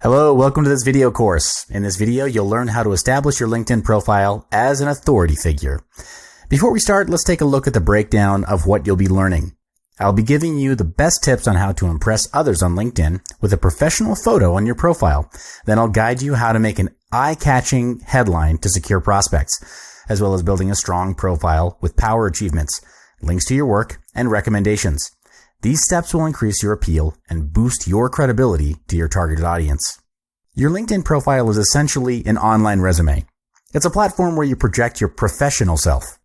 Hello, welcome to this video course. In this video, you'll learn how to establish your LinkedIn profile as an authority figure. Before we start, let's take a look at the breakdown of what you'll be learning. I'll be giving you the best tips on how to impress others on LinkedIn with a professional photo on your profile. Then I'll guide you how to make an eye-catching headline to secure prospects, as well as building a strong profile with power achievements, links to your work, and recommendations. These steps will increase your appeal and boost your credibility to your targeted audience. Your LinkedIn profile is essentially an online resume. It's a platform where you project your professional self.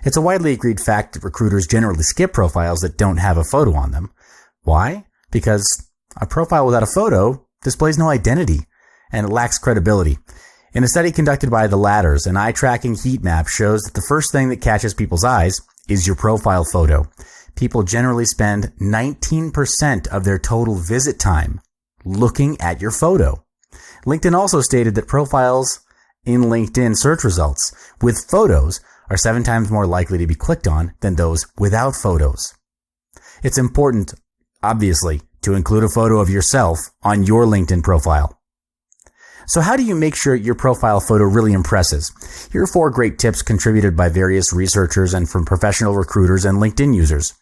It's a widely agreed fact that recruiters generally skip profiles that don't have a photo on them. Why? Because a profile without a photo displays no identity and it lacks credibility. In a study conducted by The Ladders, an eye-tracking heat map shows that the first thing that catches people's eyes is your profile photo. People generally spend 19% of their total visit time looking at your photo. LinkedIn also stated that profiles in LinkedIn search results with photos are 7 times more likely to be clicked on than those without photos. It's important, obviously, to include a photo of yourself on your LinkedIn profile. So how do you make sure your profile photo really impresses? Here are 4 great tips contributed by various researchers and from professional recruiters and LinkedIn users.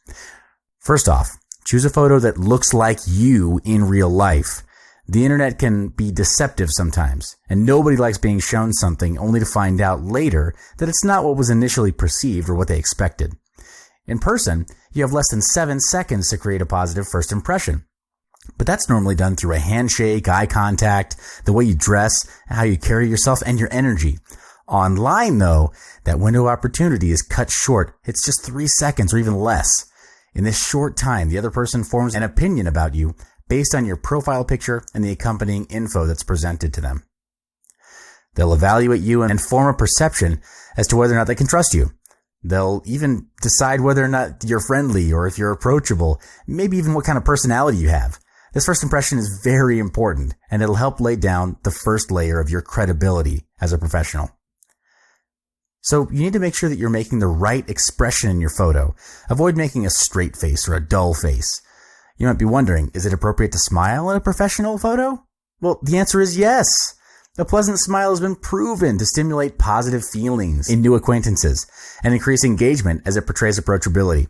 First off, choose a photo that looks like you in real life. The internet can be deceptive sometimes, and nobody likes being shown something only to find out later that it's not what was initially perceived or what they expected. In person, you have less than 7 seconds to create a positive first impression. But that's normally done through a handshake, eye contact, the way you dress, how you carry yourself, and your energy. Online, though, that window of opportunity is cut short. It's just 3 seconds or even less. In this short time, the other person forms an opinion about you based on your profile picture and the accompanying info that's presented to them. They'll evaluate you and form a perception as to whether or not they can trust you. They'll even decide whether or not you're friendly or if you're approachable, maybe even what kind of personality you have. This first impression is very important, and it'll help lay down the first layer of your credibility as a professional. So you need to make sure that you're making the right expression in your photo. Avoid making a straight face or a dull face. You might be wondering, is it appropriate to smile in a professional photo? Well, the answer is yes. A pleasant smile has been proven to stimulate positive feelings in new acquaintances and increase engagement as it portrays approachability.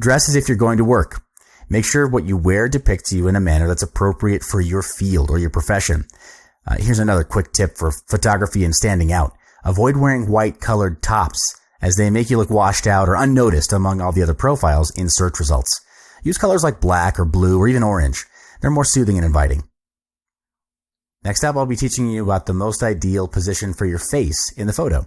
Dress as if you're going to work. Make sure what you wear depicts you in a manner that's appropriate for your field or your profession. Here's another quick tip for photography and standing out. Avoid wearing white colored tops as they make you look washed out or unnoticed among all the other profiles in search results. Use colors like black or blue or even orange. They're more soothing and inviting. Next up, I'll be teaching you about the most ideal position for your face in the photo.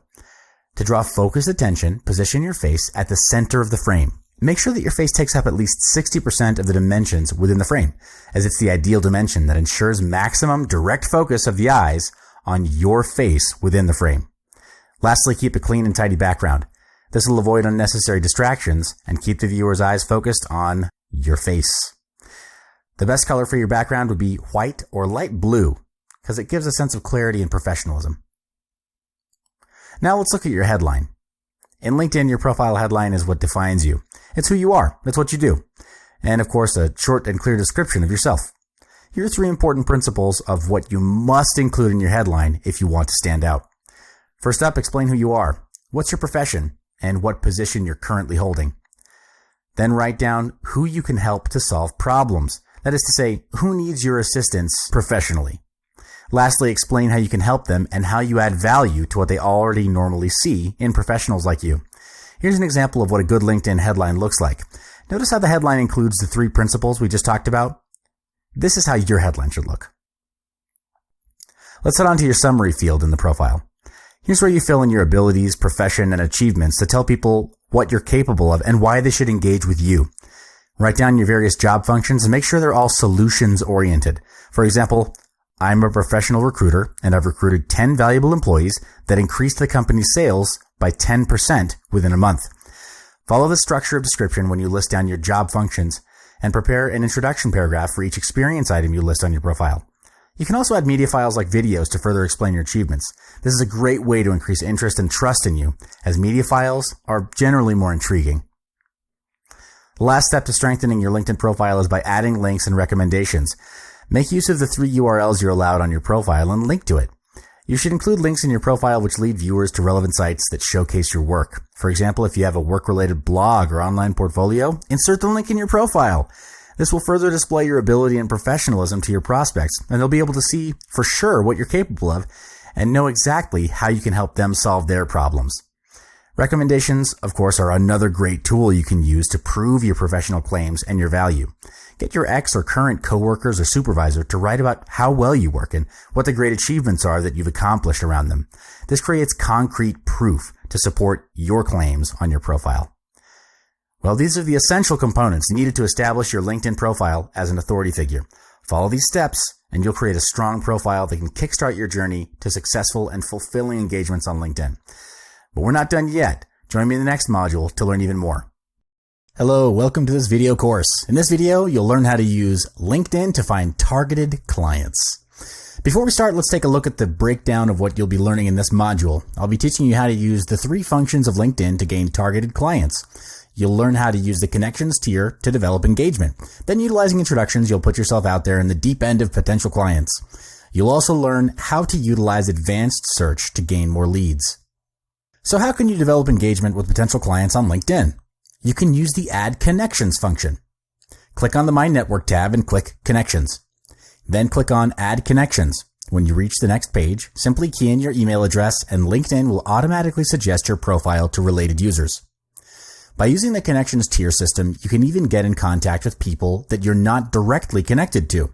To draw focused attention, position your face at the center of the frame. Make sure that your face takes up at least 60% of the dimensions within the frame, as it's the ideal dimension that ensures maximum direct focus of the eyes on your face within the frame. Lastly, keep a clean and tidy background. This will avoid unnecessary distractions and keep the viewer's eyes focused on your face. The best color for your background would be white or light blue, because it gives a sense of clarity and professionalism. Now let's look at your headline. In LinkedIn, your profile headline is what defines you. It's who you are. It's what you do. And of course, a short and clear description of yourself. Here are 3 important principles of what you must include in your headline if you want to stand out. First up, explain who you are. What's your profession and what position you're currently holding? Then write down who you can help to solve problems. That is to say, who needs your assistance professionally. Lastly, explain how you can help them and how you add value to what they already normally see in professionals like you. Here's an example of what a good LinkedIn headline looks like. Notice how the headline includes the 3 principles we just talked about? This is how your headline should look. Let's head on to your summary field in the profile. Here's where you fill in your abilities, profession, and achievements to tell people what you're capable of and why they should engage with you. Write down your various job functions and make sure they're all solutions-oriented. For example, I'm a professional recruiter, and I've recruited 10 valuable employees that increased the company's sales by 10% within a month. Follow the structure of description when you list down your job functions, and prepare an introduction paragraph for each experience item you list on your profile. You can also add media files like videos to further explain your achievements. This is a great way to increase interest and trust in you, as media files are generally more intriguing. The last step to strengthening your LinkedIn profile is by adding links and recommendations. Make use of the 3 URLs you're allowed on your profile and link to it. You should include links in your profile which lead viewers to relevant sites that showcase your work. For example, if you have a work-related blog or online portfolio, insert the link in your profile. This will further display your ability and professionalism to your prospects, and they'll be able to see for sure what you're capable of and know exactly how you can help them solve their problems. Recommendations, of course, are another great tool you can use to prove your professional claims and your value. Get your ex or current coworkers or supervisor to write about how well you work and what the great achievements are that you've accomplished around them. This creates concrete proof to support your claims on your profile. Well, these are the essential components needed to establish your LinkedIn profile as an authority figure. Follow these steps and you'll create a strong profile that can kickstart your journey to successful and fulfilling engagements on LinkedIn. But we're not done yet. Join me in the next module to learn even more. Hello, welcome to this video course. In this video, you'll learn how to use LinkedIn to find targeted clients. Before we start, let's take a look at the breakdown of what you'll be learning in this module. I'll be teaching you how to use the 3 functions of LinkedIn to gain targeted clients. You'll learn how to use the connections tier to develop engagement. Then, utilizing introductions, you'll put yourself out there in the deep end of potential clients. You'll also learn how to utilize advanced search to gain more leads. So how can you develop engagement with potential clients on LinkedIn? You can use the Add Connections function. Click on the My Network tab and click Connections. Then click on Add Connections. When you reach the next page, simply key in your email address and LinkedIn will automatically suggest your profile to related users. By using the Connections tier system, you can even get in contact with people that you're not directly connected to.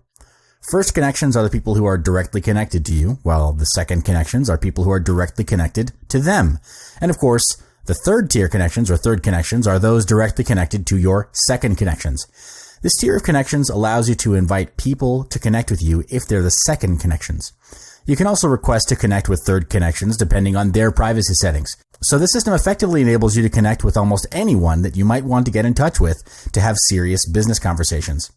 First connections are the people who are directly connected to you, while the second connections are people who are directly connected to them. And of course, the third tier connections or third connections are those directly connected to your second connections. This tier of connections allows you to invite people to connect with you if they're the second connections. You can also request to connect with third connections depending on their privacy settings. So the system effectively enables you to connect with almost anyone that you might want to get in touch with to have serious business conversations.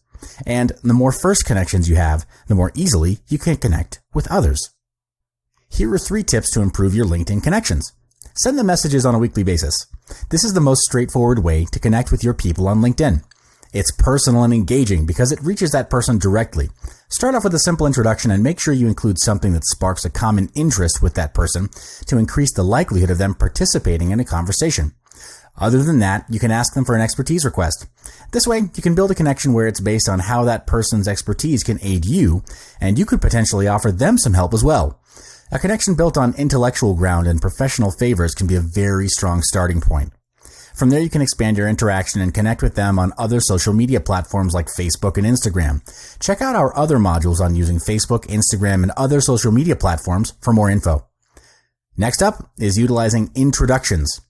And the more first connections you have, the more easily you can connect with others. Here are 3 tips to improve your LinkedIn connections. Send them messages on a weekly basis. This is the most straightforward way to connect with your people on LinkedIn. It's personal and engaging because it reaches that person directly. Start off with a simple introduction and make sure you include something that sparks a common interest with that person to increase the likelihood of them participating in a conversation. Other than that, you can ask them for an expertise request. This way, you can build a connection where it's based on how that person's expertise can aid you, and you could potentially offer them some help as well. A connection built on intellectual ground and professional favors can be a very strong starting point. From there, you can expand your interaction and connect with them on other social media platforms like Facebook and Instagram. Check out our other modules on using Facebook, Instagram, and other social media platforms for more info. Next up is utilizing introductions.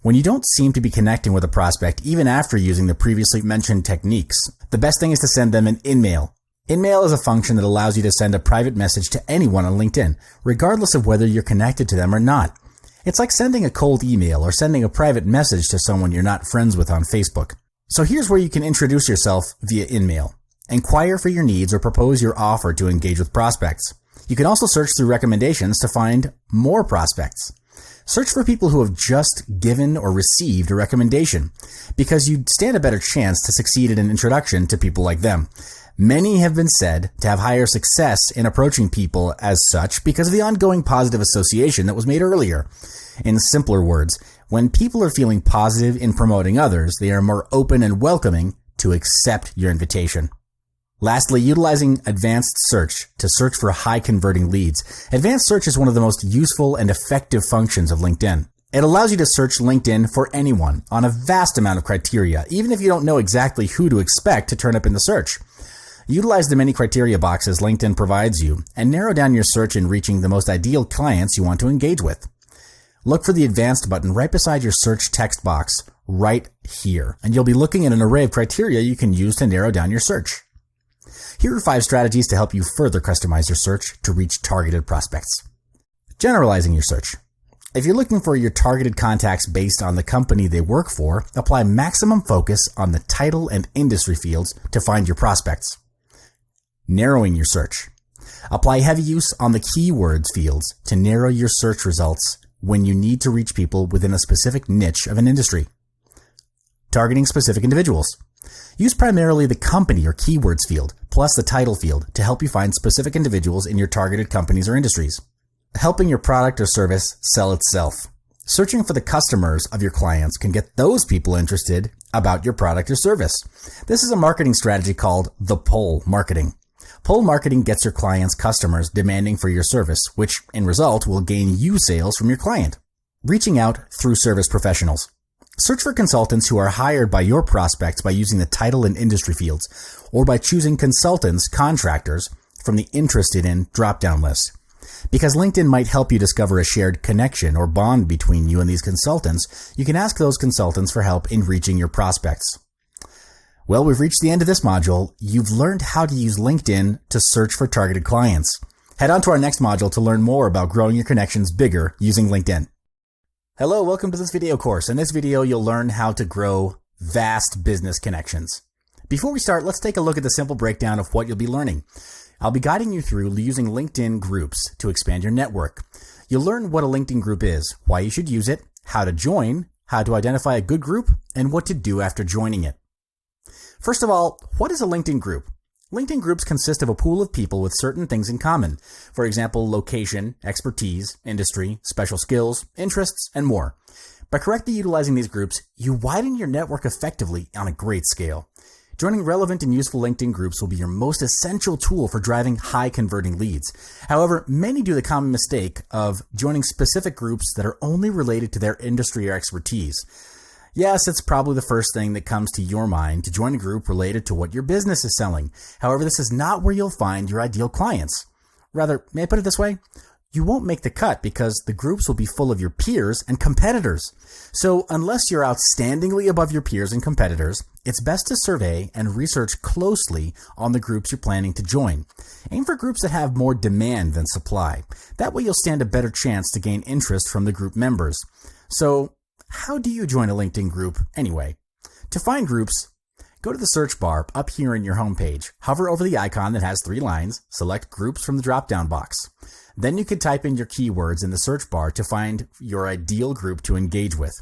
When you don't seem to be connecting with a prospect even after using the previously mentioned techniques, the best thing is to send them an InMail. InMail is a function that allows you to send a private message to anyone on LinkedIn, regardless of whether you're connected to them or not. It's like sending a cold email or sending a private message to someone you're not friends with on Facebook. So here's where you can introduce yourself via InMail. Inquire for your needs or propose your offer to engage with prospects. You can also search through recommendations to find more prospects. Search for people who have just given or received a recommendation, because you stand a better chance to succeed in an introduction to people like them. Many have been said to have higher success in approaching people as such because of the ongoing positive association that was made earlier. In simpler words, when people are feeling positive in promoting others, they are more open and welcoming to accept your invitation. Lastly, utilizing advanced search to search for high converting leads. Advanced search is one of the most useful and effective functions of LinkedIn. It allows you to search LinkedIn for anyone on a vast amount of criteria, even if you don't know exactly who to expect to turn up in the search. Utilize the many criteria boxes LinkedIn provides you and narrow down your search in reaching the most ideal clients you want to engage with. Look for the advanced button right beside your search text box right here, and you'll be looking at an array of criteria you can use to narrow down your search. Here are 5 strategies to help you further customize your search to reach targeted prospects. Generalizing your search. If you're looking for your targeted contacts based on the company they work for, apply maximum focus on the title and industry fields to find your prospects. Narrowing your search. Apply heavy use on the keywords fields to narrow your search results when you need to reach people within a specific niche of an industry. Targeting specific individuals. Use primarily the company or keywords field, plus the title field, to help you find specific individuals in your targeted companies or industries. Helping your product or service sell itself. Searching for the customers of your clients can get those people interested about your product or service. This is a marketing strategy called the pull marketing. Pull marketing gets your clients customers demanding for your service, which in result will gain you sales from your client. Reaching out through service professionals. Search for consultants who are hired by your prospects by using the title and industry fields, or by choosing consultants, contractors, from the interested in drop-down list. Because LinkedIn might help you discover a shared connection or bond between you and these consultants, you can ask those consultants for help in reaching your prospects. Well, we've reached the end of this module. You've learned how to use LinkedIn to search for targeted clients. Head on to our next module to learn more about growing your connections bigger using LinkedIn. Hello, welcome to this video course. In this video, you'll learn how to grow vast business connections. Before we start, let's take a look at the simple breakdown of what you'll be learning. I'll be guiding you through using LinkedIn groups to expand your network. You'll learn what a LinkedIn group is, why you should use it, how to join, how to identify a good group, and what to do after joining it. First of all, what is a LinkedIn group? LinkedIn groups consist of a pool of people with certain things in common. For example, location, expertise, industry, special skills, interests, and more. By correctly utilizing these groups, you widen your network effectively on a great scale. Joining relevant and useful LinkedIn groups will be your most essential tool for driving high converting leads. However, many do the common mistake of joining specific groups that are only related to their industry or expertise. Yes, it's probably the first thing that comes to your mind to join a group related to what your business is selling. However, this is not where you'll find your ideal clients. Rather, may I put it this way? You won't make the cut because the groups will be full of your peers and competitors. So unless you're outstandingly above your peers and competitors, it's best to survey and research closely on the groups you're planning to join. Aim for groups that have more demand than supply. That way you'll stand a better chance to gain interest from the group members. So, how do you join a LinkedIn group anyway? To find groups, go to the search bar up here in your homepage. Hover over the icon that has 3 lines, select groups from the drop-down box. Then you can type in your keywords in the search bar to find your ideal group to engage with.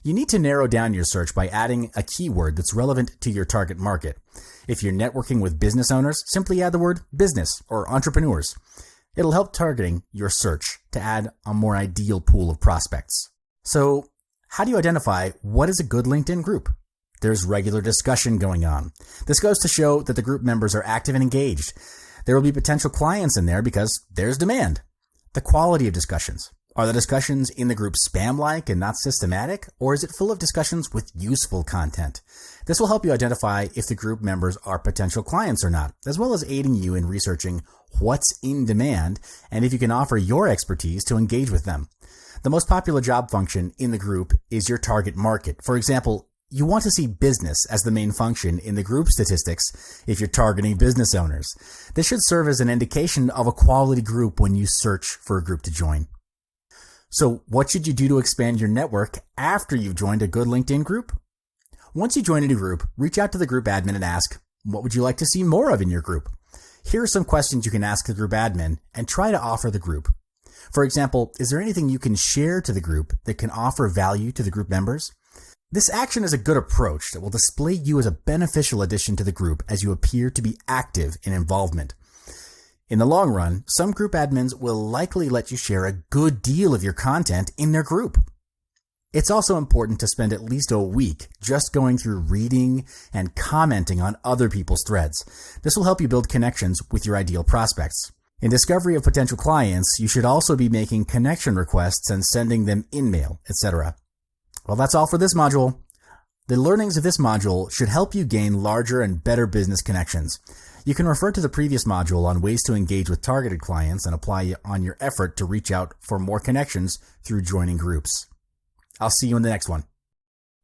You need to narrow down your search by adding a keyword that's relevant to your target market. If you're networking with business owners, simply add the word business or entrepreneurs. It'll help targeting your search to add a more ideal pool of prospects. So, how do you identify what is a good LinkedIn group? There's regular discussion going on. This goes to show that the group members are active and engaged. There will be potential clients in there because there's demand. The quality of discussions. Are the discussions in the group spam-like and not systematic, or is it full of discussions with useful content? This will help you identify if the group members are potential clients or not, as well as aiding you in researching what's in demand and if you can offer your expertise to engage with them. The most popular job function in the group is your target market. For example, you want to see business as the main function in the group statistics if you're targeting business owners. This should serve as an indication of a quality group when you search for a group to join. So what should you do to expand your network after you've joined a good LinkedIn group? Once you join a new group, reach out to the group admin and ask, what would you like to see more of in your group? Here are some questions you can ask the group admin and try to offer the group. For example, is there anything you can share to the group that can offer value to the group members? This action is a good approach that will display you as a beneficial addition to the group as you appear to be active in involvement. In the long run, some group admins will likely let you share a good deal of your content in their group. It's also important to spend at least a week just going through reading and commenting on other people's threads. This will help you build connections with your ideal prospects. In discovery of potential clients, you should also be making connection requests and sending them in-mail, etc. Well, that's all for this module. The learnings of this module should help you gain larger and better business connections. You can refer to the previous module on ways to engage with targeted clients and apply on your effort to reach out for more connections through joining groups. I'll see you in the next one.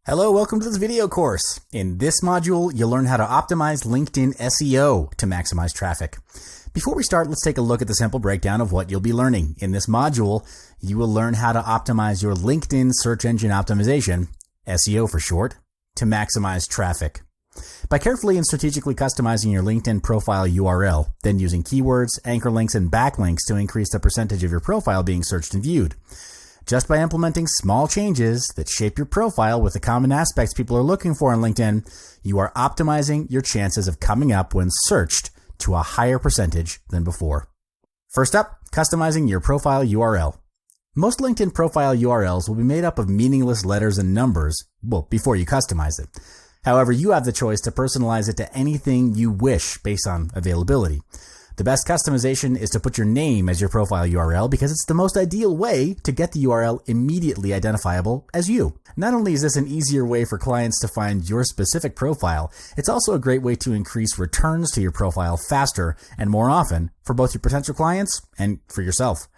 Hello, welcome to this video course. In this module, you'll learn how to optimize LinkedIn SEO to maximize traffic. Before we start, let's take a look at the simple breakdown of what you'll be learning. In this module, you will learn how to optimize your LinkedIn search engine optimization, SEO for short, to maximize traffic. By carefully and strategically customizing your LinkedIn profile URL, then using keywords, anchor links, and backlinks to increase the percentage of your profile being searched and viewed. Just by implementing small changes that shape your profile with the common aspects people are looking for on LinkedIn, you are optimizing your chances of coming up when searched to a higher percentage than before. First up, customizing your profile URL. Most LinkedIn profile URLs will be made up of meaningless letters and numbers, before you customize it. However, you have the choice to personalize it to anything you wish based on availability. The best customization is to put your name as your profile URL because it's the most ideal way to get the URL immediately identifiable as you. Not only is this an easier way for clients to find your specific profile, it's also a great way to increase returns to your profile faster and more often for both your potential clients and for yourself.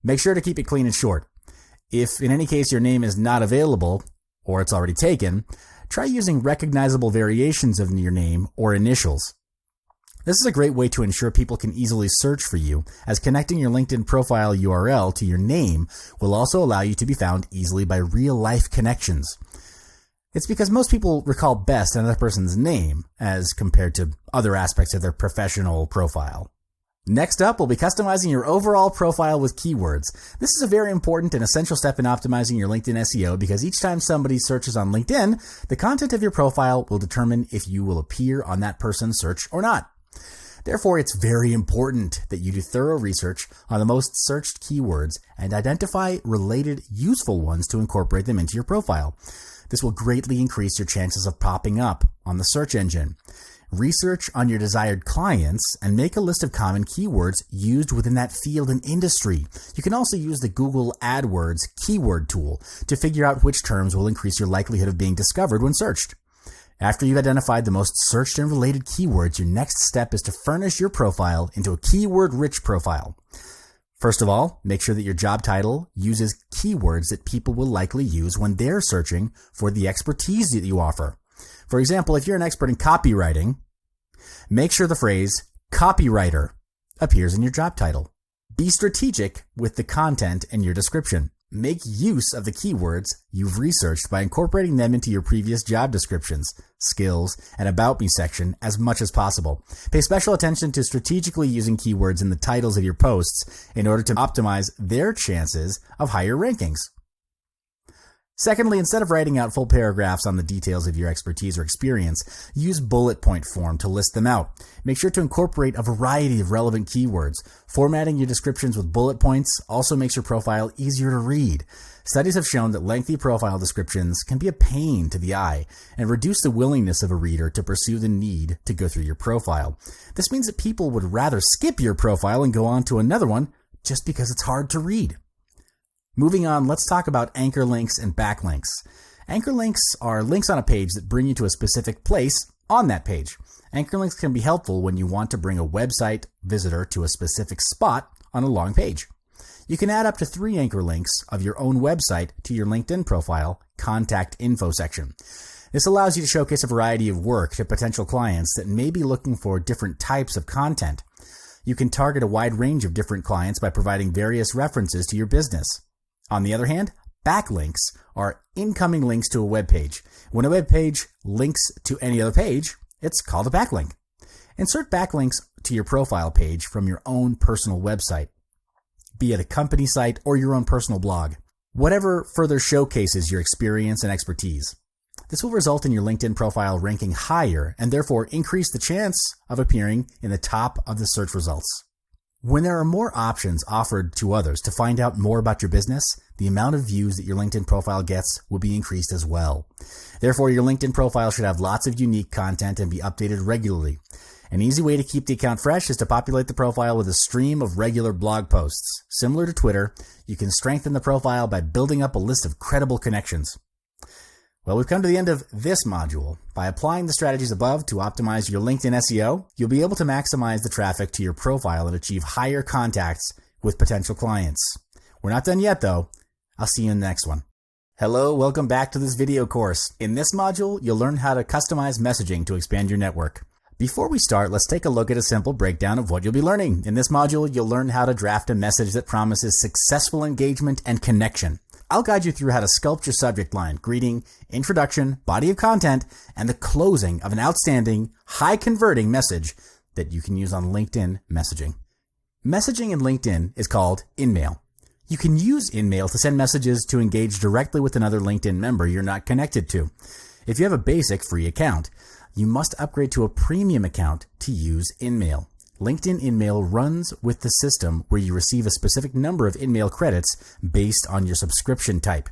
Make sure to keep it clean and short. If in any case your name is not available or it's already taken, try using recognizable variations of your name or initials. This is a great way to ensure people can easily search for you, as connecting your LinkedIn profile URL to your name will also allow you to be found easily by real-life connections. It's because most people recall best another person's name as compared to other aspects of their professional profile. Next up, we'll be customizing your overall profile with keywords. This is a very important and essential step in optimizing your LinkedIn SEO because each time somebody searches on LinkedIn, the content of your profile will determine if you will appear on that person's search or not. Therefore, it's very important that you do thorough research on the most searched keywords and identify related useful ones to incorporate them into your profile. This will greatly increase your chances of popping up on the search engine. Research on your desired clients and make a list of common keywords used within that field and industry. You can also use the Google AdWords keyword tool to figure out which terms will increase your likelihood of being discovered when searched. After you've identified the most searched and related keywords, your next step is to furnish your profile into a keyword-rich profile. First of all, make sure that your job title uses keywords that people will likely use when they're searching for the expertise that you offer. For example, if you're an expert in copywriting, make sure the phrase copywriter appears in your job title. Be strategic with the content in your description. Make use of the keywords you've researched by incorporating them into your previous job descriptions, skills, and About Me section as much as possible. Pay special attention to strategically using keywords in the titles of your posts in order to optimize their chances of higher rankings. Secondly, instead of writing out full paragraphs on the details of your expertise or experience, use bullet point form to list them out. Make sure to incorporate a variety of relevant keywords. Formatting your descriptions with bullet points also makes your profile easier to read. Studies have shown that lengthy profile descriptions can be a pain to the eye and reduce the willingness of a reader to pursue the need to go through your profile. This means that people would rather skip your profile and go on to another one just because it's hard to read. Moving on, let's talk about anchor links and backlinks. Anchor links are links on a page that bring you to a specific place on that page. Anchor links can be helpful when you want to bring a website visitor to a specific spot on a long page. You can add up to 3 anchor links of your own website to your LinkedIn profile contact info section. This allows you to showcase a variety of work to potential clients that may be looking for different types of content. You can target a wide range of different clients by providing various references to your business. On the other hand, backlinks are incoming links to a web page. When a web page links to any other page, it's called a backlink. Insert backlinks to your profile page from your own personal website, be it a company site or your own personal blog. Whatever further showcases your experience and expertise. This will result in your LinkedIn profile ranking higher and therefore increase the chance of appearing in the top of the search results. When there are more options offered to others to find out more about your business, the amount of views that your LinkedIn profile gets will be increased as well. Therefore, your LinkedIn profile should have lots of unique content and be updated regularly. An easy way to keep the account fresh is to populate the profile with a stream of regular blog posts. Similar to Twitter, you can strengthen the profile by building up a list of credible connections. Well, we've come to the end of this module. By applying the strategies above to optimize your LinkedIn SEO, you'll be able to maximize the traffic to your profile and achieve higher contacts with potential clients. We're not done yet, though. I'll see you in the next one. Hello, welcome back to this video course. In this module, you'll learn how to customize messaging to expand your network. Before we start, let's take a look at a simple breakdown of what you'll be learning. In this module, you'll learn how to draft a message that promises successful engagement and connection. I'll guide you through how to sculpt your subject line, greeting, introduction, body of content, and the closing of an outstanding, high-converting message that you can use on LinkedIn messaging. Messaging in LinkedIn is called InMail. You can use InMail to send messages to engage directly with another LinkedIn member you're not connected to. If you have a basic free account, you must upgrade to a premium account to use InMail. LinkedIn InMail runs with the system where you receive a specific number of InMail credits based on your subscription type.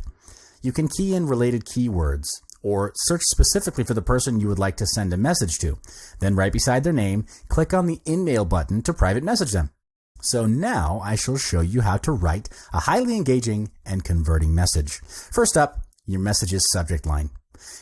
You can key in related keywords or search specifically for the person you would like to send a message to. Then right beside their name, click on the InMail button to private message them. So now I shall show you how to write a highly engaging and converting message. First up, your message's subject line.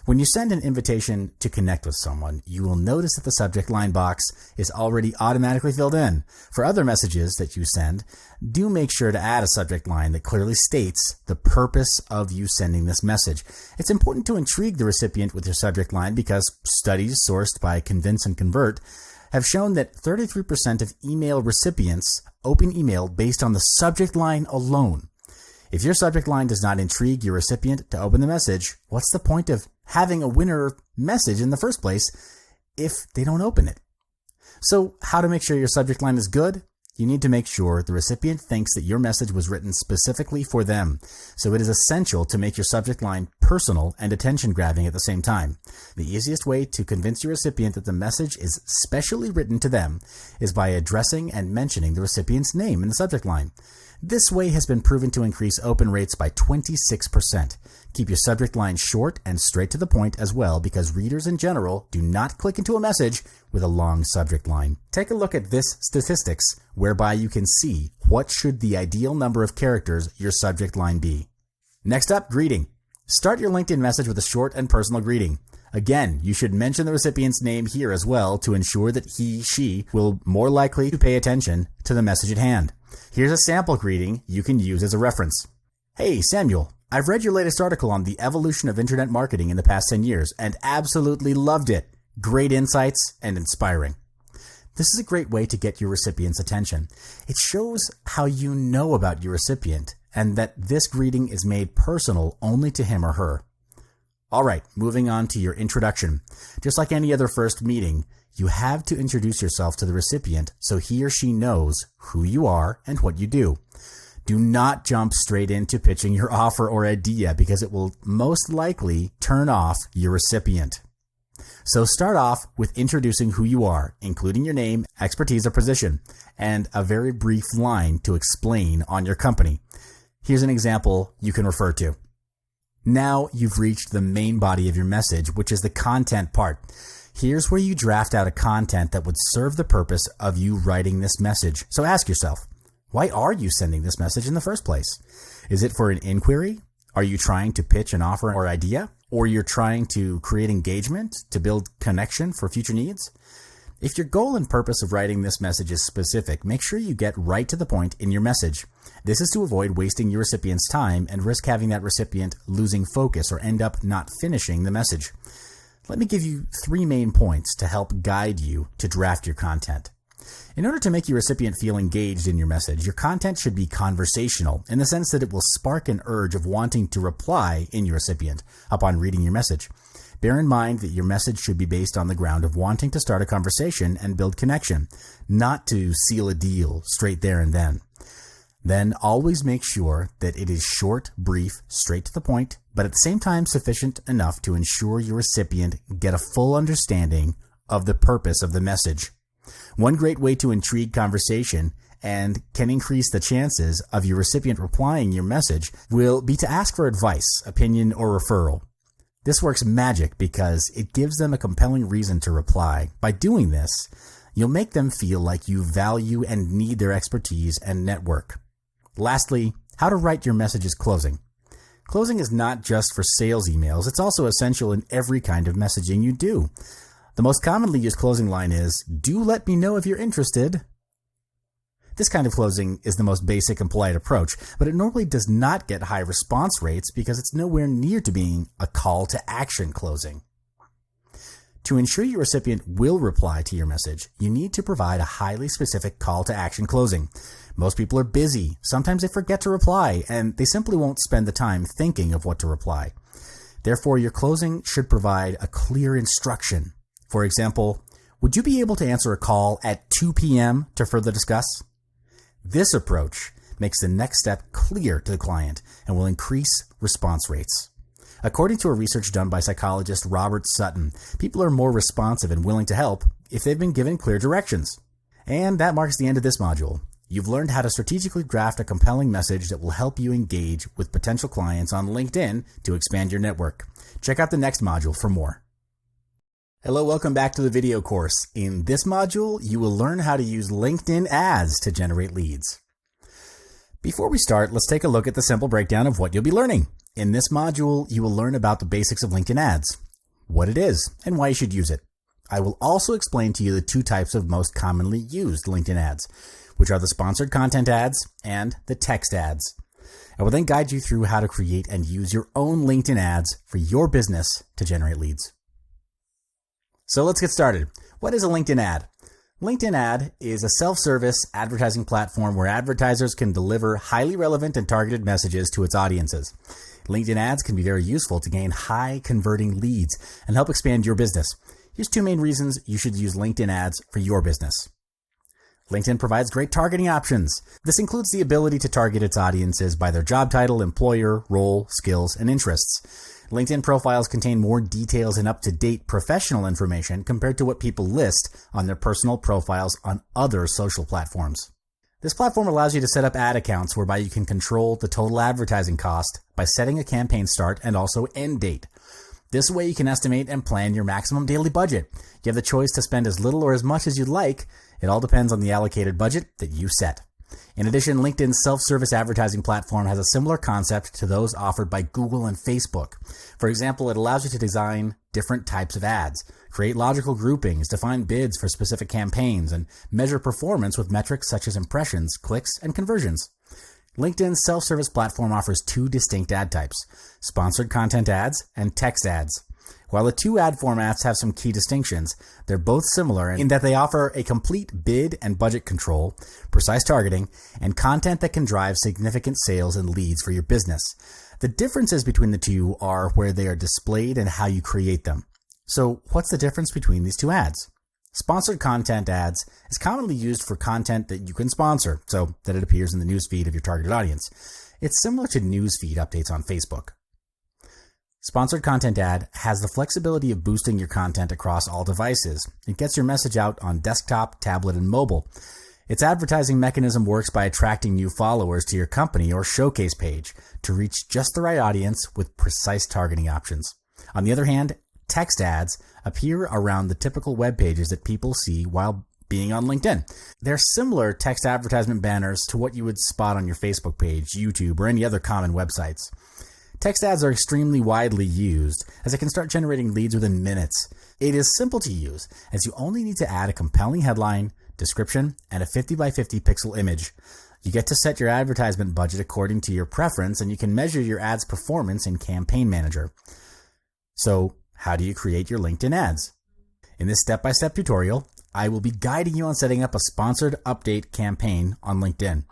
When you send an invitation to connect with someone, you will notice that the subject line box is already automatically filled in. For other messages that you send, do make sure to add a subject line that clearly states the purpose of you sending this message. It's important to intrigue the recipient with your subject line because studies sourced by Convince and Convert have shown that 33% of email recipients open email based on the subject line alone. If your subject line does not intrigue your recipient to open the message, what's the point of having a winner message in the first place if they don't open it? So how to make sure your subject line is good? You need to make sure the recipient thinks that your message was written specifically for them. So it is essential to make your subject line personal and attention-grabbing at the same time. The easiest way to convince your recipient that the message is specially written to them is by addressing and mentioning the recipient's name in the subject line. This way has been proven to increase open rates by 26%. Keep your subject line short and straight to the point as well, because readers in general do not click into a message with a long subject line. Take a look at this statistics, whereby you can see what should the ideal number of characters your subject line be. Next up, greeting. Start your LinkedIn message with a short and personal greeting. Again, you should mention the recipient's name here as well to ensure that she will more likely to pay attention to the message at hand. Here's a sample greeting you can use as a reference. Hey, Samuel, I've read your latest article on the evolution of internet marketing in the past 10 years and absolutely loved it. Great insights and inspiring. This is a great way to get your recipient's attention. It shows how you know about your recipient and that this greeting is made personal only to him or her. All right, moving on to your introduction. Just like any other first meeting, you have to introduce yourself to the recipient so he or she knows who you are and what you do. Do not jump straight into pitching your offer or idea because it will most likely turn off your recipient. So start off with introducing who you are, including your name, expertise, or position, and a very brief line to explain on your company. Here's an example you can refer to. Now you've reached the main body of your message, which is the content part. Here's where you draft out a content that would serve the purpose of you writing this message. So ask yourself, why are you sending this message in the first place? Is it for an inquiry? Are you trying to pitch an offer or idea? Or you're trying to create engagement to build connection for future needs? If your goal and purpose of writing this message is specific, make sure you get right to the point in your message. This is to avoid wasting your recipient's time and risk having that recipient losing focus or end up not finishing the message. Let me give you 3 main points to help guide you to draft your content. In order to make your recipient feel engaged in your message, your content should be conversational in the sense that it will spark an urge of wanting to reply in your recipient upon reading your message. Bear in mind that your message should be based on the ground of wanting to start a conversation and build connection, not to seal a deal straight there and then. Then always make sure that it is short, brief, straight to the point, but at the same time sufficient enough to ensure your recipient get a full understanding of the purpose of the message. One great way to intrigue conversation and can increase the chances of your recipient replying your message will be to ask for advice, opinion, or referral. This works magic because it gives them a compelling reason to reply. By doing this, you'll make them feel like you value and need their expertise and network. Lastly, how to write your message's closing. Closing is not just for sales emails, it's also essential in every kind of messaging you do. The most commonly used closing line is, "Do let me know if you're interested." This kind of closing is the most basic and polite approach, but it normally does not get high response rates because it's nowhere near to being a call to action closing. To ensure your recipient will reply to your message, you need to provide a highly specific call to action closing. Most people are busy, sometimes they forget to reply, and they simply won't spend the time thinking of what to reply. Therefore, your closing should provide a clear instruction. For example, would you be able to answer a call at 2 p.m. to further discuss? This approach makes the next step clear to the client and will increase response rates. According to a research done by psychologist Robert Sutton, people are more responsive and willing to help if they've been given clear directions. And that marks the end of this module. You've learned how to strategically draft a compelling message that will help you engage with potential clients on LinkedIn to expand your network. Check out the next module for more. Hello, welcome back to the video course. In this module, you will learn how to use LinkedIn ads to generate leads. Before we start, let's take a look at the simple breakdown of what you'll be learning. In this module, you will learn about the basics of LinkedIn ads, what it is, and why you should use it. I will also explain to you the two types of most commonly used LinkedIn ads, which are the sponsored content ads and the text ads. I will then guide you through how to create and use your own LinkedIn ads for your business to generate leads. So let's get started. What is a LinkedIn ad? LinkedIn ad is a self-service advertising platform where advertisers can deliver highly relevant and targeted messages to its audiences. LinkedIn ads can be very useful to gain high converting leads and help expand your business. Here's two main reasons you should use LinkedIn ads for your business. LinkedIn provides great targeting options. This includes the ability to target its audiences by their job title, employer, role, skills, and interests. LinkedIn profiles contain more details and up-to-date professional information compared to what people list on their personal profiles on other social platforms. This platform allows you to set up ad accounts whereby you can control the total advertising cost by setting a campaign start and also end date. This way you can estimate and plan your maximum daily budget. You have the choice to spend as little or as much as you'd like. It all depends on the allocated budget that you set. In addition, LinkedIn's self-service advertising platform has a similar concept to those offered by Google and Facebook. For example, it allows you to design different types of ads, create logical groupings, define bids for specific campaigns, and measure performance with metrics such as impressions, clicks, and conversions. LinkedIn's self-service platform offers two distinct ad types, sponsored content ads and text ads. While the two ad formats have some key distinctions, they're both similar in that they offer a complete bid and budget control, precise targeting, and content that can drive significant sales and leads for your business. The differences between the two are where they are displayed and how you create them. So what's the difference between these two ads? Sponsored content ads is commonly used for content that you can sponsor so that it appears in the newsfeed of your targeted audience. It's similar to newsfeed updates on Facebook. Sponsored content ad has the flexibility of boosting your content across all devices. It gets your message out on desktop, tablet, and mobile. Its advertising mechanism works by attracting new followers to your company or showcase page to reach just the right audience with precise targeting options. On the other hand, text ads appear around the typical web pages that people see while being on LinkedIn. They're similar text advertisement banners to what you would spot on your Facebook page, YouTube, or any other common websites. Text ads are extremely widely used as it can start generating leads within minutes. It is simple to use as you only need to add a compelling headline, description, and a 50 by 50 pixel image. You get to set your advertisement budget according to your preference, and you can measure your ad's performance in Campaign Manager. So, how do you create your LinkedIn ads? In this step-by-step tutorial, I will be guiding you on setting up a sponsored update campaign on LinkedIn.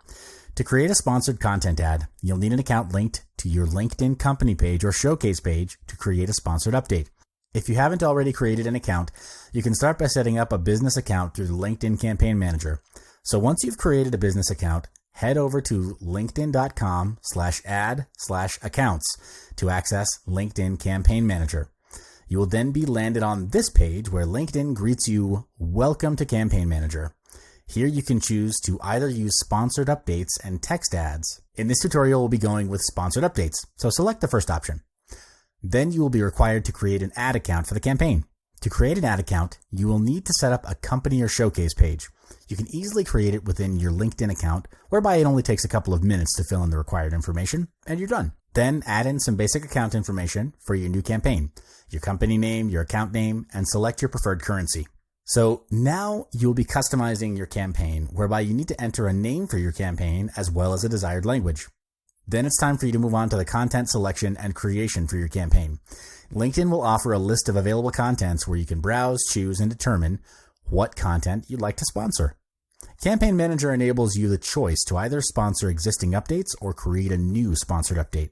To create a sponsored content ad, you'll need an account linked to your LinkedIn company page or showcase page to create a sponsored update. If you haven't already created an account, you can start by setting up a business account through the LinkedIn Campaign Manager. So once you've created a business account, head over to linkedin.com/ad/accounts to access LinkedIn Campaign Manager. You will then be landed on this page where LinkedIn greets you, "Welcome to Campaign Manager." Here you can choose to either use sponsored updates and text ads. In this tutorial, we'll be going with sponsored updates, so select the first option. Then you will be required to create an ad account for the campaign. To create an ad account, you will need to set up a company or showcase page. You can easily create it within your LinkedIn account, whereby it only takes a couple of minutes to fill in the required information, and you're done. Then add in some basic account information for your new campaign, your company name, your account name, and select your preferred currency. So now you'll be customizing your campaign, whereby you need to enter a name for your campaign as well as a desired language. Then it's time for you to move on to the content selection and creation for your campaign. LinkedIn will offer a list of available contents where you can browse, choose, and determine what content you'd like to sponsor. Campaign Manager enables you the choice to either sponsor existing updates or create a new sponsored update.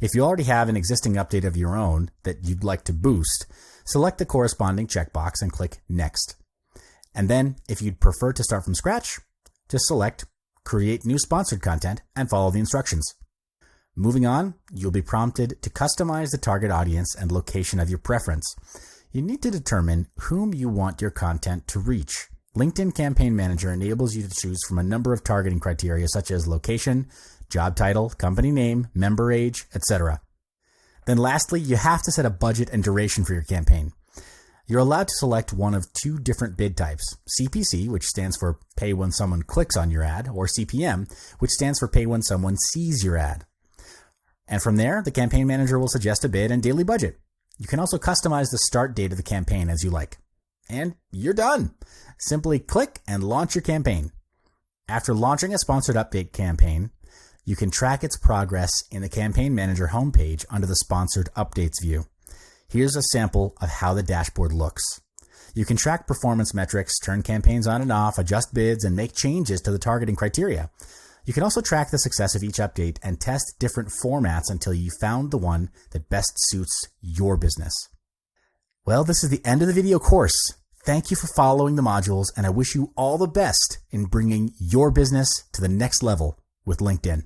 If you already have an existing update of your own that you'd like to boost, select the corresponding checkbox and click Next. And then, if you'd prefer to start from scratch, just select create new sponsored content, and follow the instructions. Moving on, you'll be prompted to customize the target audience and location of your preference. You need to determine whom you want your content to reach. LinkedIn Campaign Manager enables you to choose from a number of targeting criteria such as location, job title, company name, member age, etc. Then lastly, you have to set a budget and duration for your campaign. You're allowed to select one of two different bid types, CPC, which stands for pay when someone clicks on your ad, or CPM, which stands for pay when someone sees your ad. And from there, the campaign manager will suggest a bid and daily budget. You can also customize the start date of the campaign as you like. And you're done. Simply click and launch your campaign. After launching a sponsored update campaign, you can track its progress in the Campaign Manager homepage under the Sponsored Updates view. Here's a sample of how the dashboard looks. You can track performance metrics, turn campaigns on and off, adjust bids, and make changes to the targeting criteria. You can also track the success of each update and test different formats until you found the one that best suits your business. Well, this is the end of the video course. Thank you for following the modules, and I wish you all the best in bringing your business to the next level with LinkedIn.